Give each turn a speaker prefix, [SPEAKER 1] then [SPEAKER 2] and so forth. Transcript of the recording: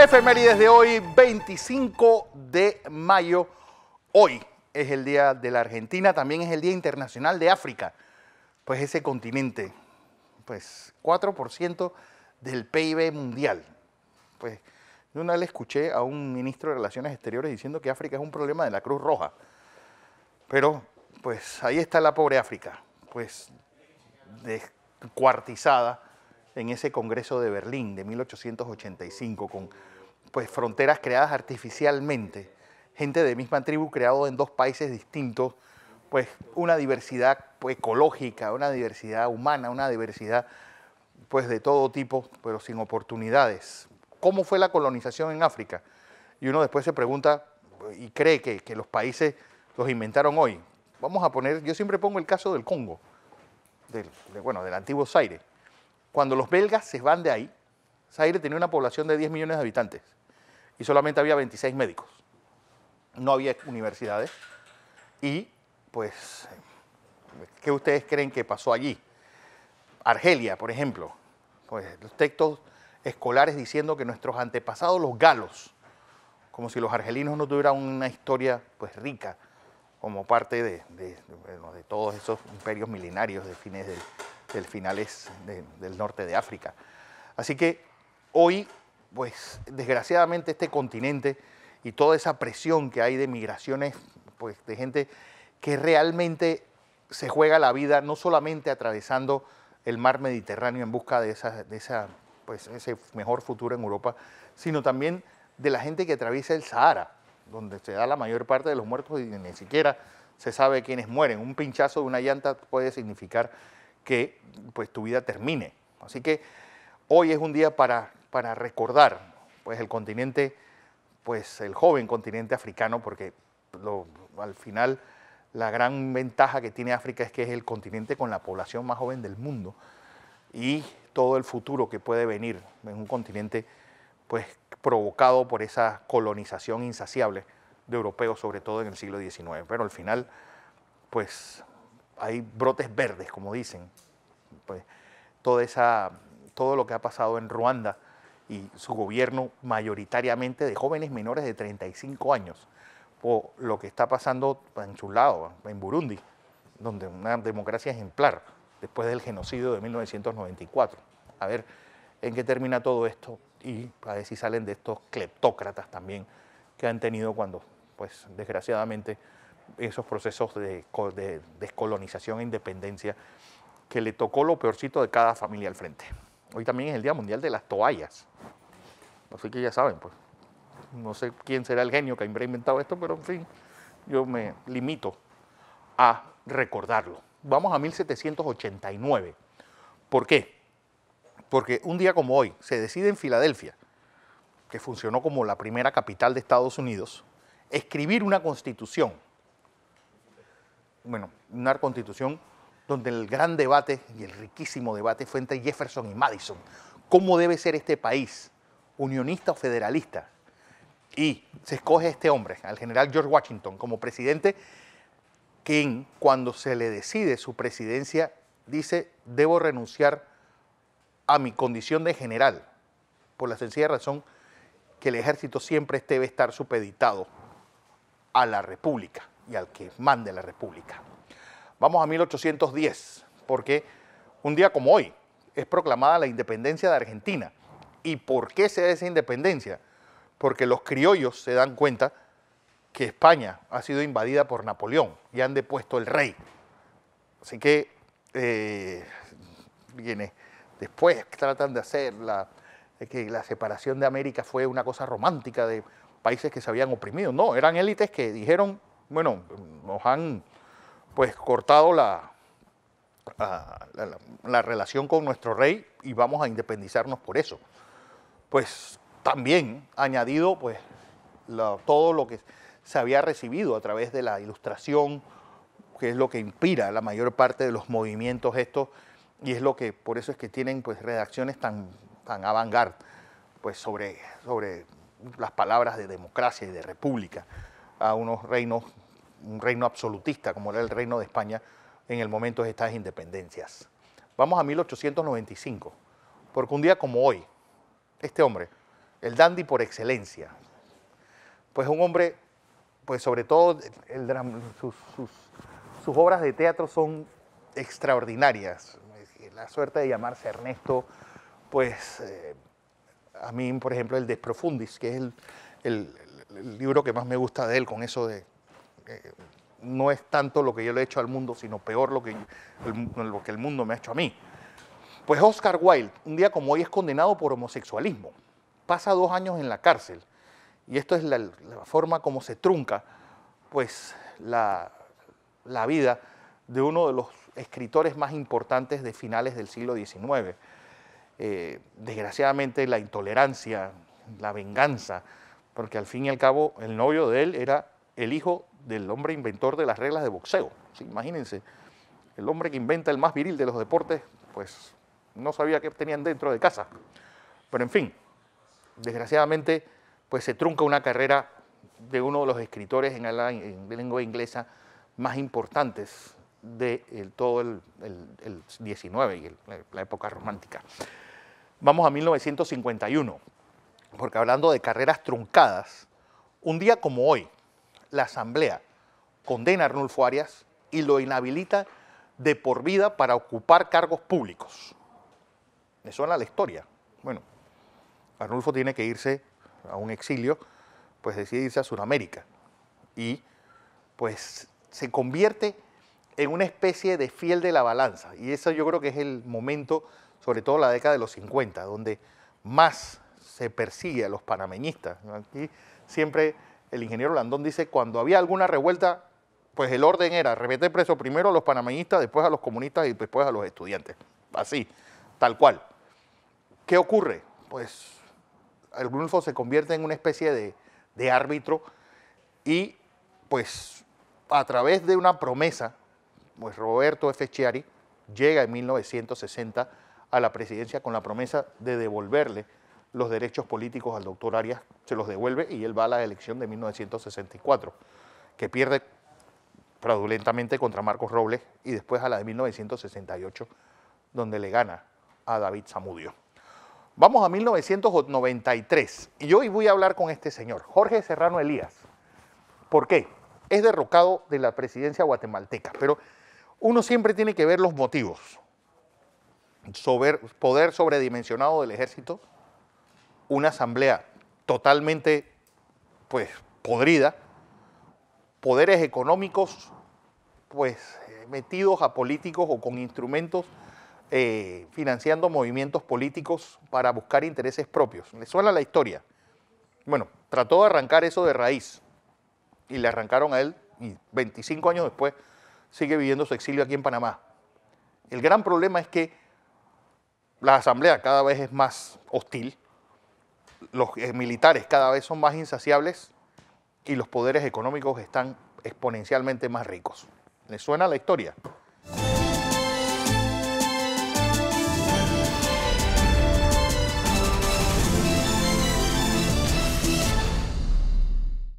[SPEAKER 1] Efemérides de hoy, 25 de mayo. Hoy es el Día de la Argentina, también es el Día Internacional de África. Pues ese continente, pues 4% del PIB mundial. Pues yo una vez le escuché a un ministro de Relaciones Exteriores diciendo que África es un problema de la Cruz Roja. Pero pues ahí está la pobre África, pues descuartizada en ese Congreso de Berlín de 1885 con pues fronteras creadas artificialmente, gente de misma tribu creado en dos países distintos, pues una diversidad pues, ecológica, una diversidad humana, una diversidad pues de todo tipo, pero sin oportunidades. ¿Cómo fue la colonización en África? Y uno después se pregunta y cree que los países los inventaron hoy. Vamos a poner, yo siempre pongo el caso del Congo, del antiguo Zaire. Cuando los belgas se van de ahí, Zaire tenía una población de 10 millones de habitantes y solamente había 26 médicos. No había universidades y, pues, ¿qué ustedes creen que pasó allí? Argelia, por ejemplo, pues los textos escolares diciendo que nuestros antepasados, los galos, como si los argelinos no tuvieran una historia pues rica como parte de todos esos imperios milenarios de finales del norte de África. Así que hoy, pues desgraciadamente este continente y toda esa presión que hay de migraciones, pues de gente que realmente se juega la vida no solamente atravesando el mar Mediterráneo en busca de ese mejor futuro en Europa, sino también de la gente que atraviesa el Sahara, donde se da la mayor parte de los muertos y ni siquiera se sabe quiénes mueren. Un pinchazo de una llanta puede significar que pues, tu vida termine. Así que hoy es un día para recordar pues, el continente, pues el joven continente africano, porque al final la gran ventaja que tiene África es que es el continente con la población más joven del mundo y todo el futuro que puede venir en un continente pues, provocado por esa colonización insaciable de europeos, sobre todo en el siglo XIX. Pero al final, pues hay brotes verdes, como dicen. Pues, todo lo que ha pasado en Ruanda y su gobierno mayoritariamente de jóvenes menores de 35 años, o lo que está pasando en su lado, en Burundi, donde una democracia ejemplar después del genocidio de 1994. A ver en qué termina todo esto y a ver si salen de estos cleptócratas también que han tenido cuando, pues desgraciadamente, esos procesos de descolonización e independencia que le tocó lo peorcito de cada familia al frente. Hoy también es el Día Mundial de las Toallas. Así que ya saben, pues, no sé quién será el genio que habrá inventado esto, pero en fin, yo me limito a recordarlo. Vamos a 1789. ¿Por qué? Porque un día como hoy se decide en Filadelfia, que funcionó como la primera capital de Estados Unidos, escribir una constitución. Bueno, una constitución donde el gran debate y el riquísimo debate fue entre Jefferson y Madison. ¿Cómo debe ser este país? ¿Unionista o federalista? Y se escoge a este hombre, al general George Washington, como presidente, quien cuando se le decide su presidencia dice, debo renunciar a mi condición de general, por la sencilla razón que el ejército siempre debe estar supeditado a la república y al que mande la república. Vamos a 1810, porque un día como hoy es proclamada la independencia de Argentina. ¿Y por qué se da esa independencia? Porque los criollos se dan cuenta que España ha sido invadida por Napoleón y han depuesto el rey. Así que quienes después tratan de hacer que la separación de América fue una cosa romántica de países que se habían oprimido. No, eran élites que dijeron, bueno, nos han pues cortado la relación con nuestro rey y vamos a independizarnos por eso. Pues también añadido pues todo lo que se había recibido a través de la Ilustración, que es lo que inspira la mayor parte de los movimientos estos y es lo que por eso es que tienen pues redacciones tan avant-garde pues sobre las palabras de democracia y de república a unos reinos, un reino absolutista como era el reino de España en el momento de estas independencias. Vamos a 1895, porque un día como hoy, este hombre el dandy por excelencia. Pues un hombre, pues sobre todo sus obras de teatro son extraordinarias. La suerte de llamarse Ernesto, pues a mí, por ejemplo, el De Profundis, que es el libro que más me gusta de él, con eso de no es tanto lo que yo le he hecho al mundo, sino peor lo que el mundo me ha hecho a mí. Pues Oscar Wilde, un día como hoy, es condenado por homosexualismo. Pasa 2 años en la cárcel. Y esto es la forma como se trunca pues, la vida de uno de los escritores más importantes de finales del siglo XIX. Desgraciadamente la intolerancia, la venganza, porque al fin y al cabo el novio de él era el hijo del hombre inventor de las reglas de boxeo. ¿Sí? Imagínense, el hombre que inventa el más viril de los deportes, pues no sabía qué tenían dentro de casa. Pero en fin, desgraciadamente pues se trunca una carrera de uno de los escritores en lengua inglesa más importantes de todo el 19 y la época romántica. Vamos a 1951, porque hablando de carreras truncadas, un día como hoy, la Asamblea condena a Arnulfo Arias y lo inhabilita de por vida para ocupar cargos públicos. ¿Me suena la historia? Bueno, Arnulfo tiene que irse a un exilio, pues decide irse a Sudamérica y pues se convierte en una especie de fiel de la balanza, y eso yo creo que es el momento, sobre todo la década de los 50, donde más se persigue a los panameñistas. Aquí siempre el ingeniero Landón dice, cuando había alguna revuelta, pues el orden era meter preso primero a los panameñistas, después a los comunistas y después a los estudiantes. Así, tal cual. ¿Qué ocurre? Pues Arnulfo se convierte en una especie de árbitro y pues a través de una promesa, pues Roberto F. Chiari llega en 1960 a la presidencia con la promesa de devolverle los derechos políticos al doctor Arias, se los devuelve y él va a la elección de 1964, que pierde fraudulentamente contra Marcos Robles, y después a la de 1968, donde le gana a David Zamudio. Vamos a 1993, y hoy voy a hablar con este señor, Jorge Serrano Elías. ¿Por qué? Es derrocado de la presidencia guatemalteca, pero uno siempre tiene que ver los motivos. Poder sobredimensionado del ejército, una asamblea totalmente pues podrida, poderes económicos pues metidos a políticos o con instrumentos financiando movimientos políticos para buscar intereses propios. ¿Le suena la historia? Bueno, trató de arrancar eso de raíz y le arrancaron a él y 25 años después sigue viviendo su exilio aquí en Panamá. El gran problema es que la asamblea cada vez es más hostil, los militares cada vez son más insaciables y los poderes económicos están exponencialmente más ricos. ¿Les suena la historia?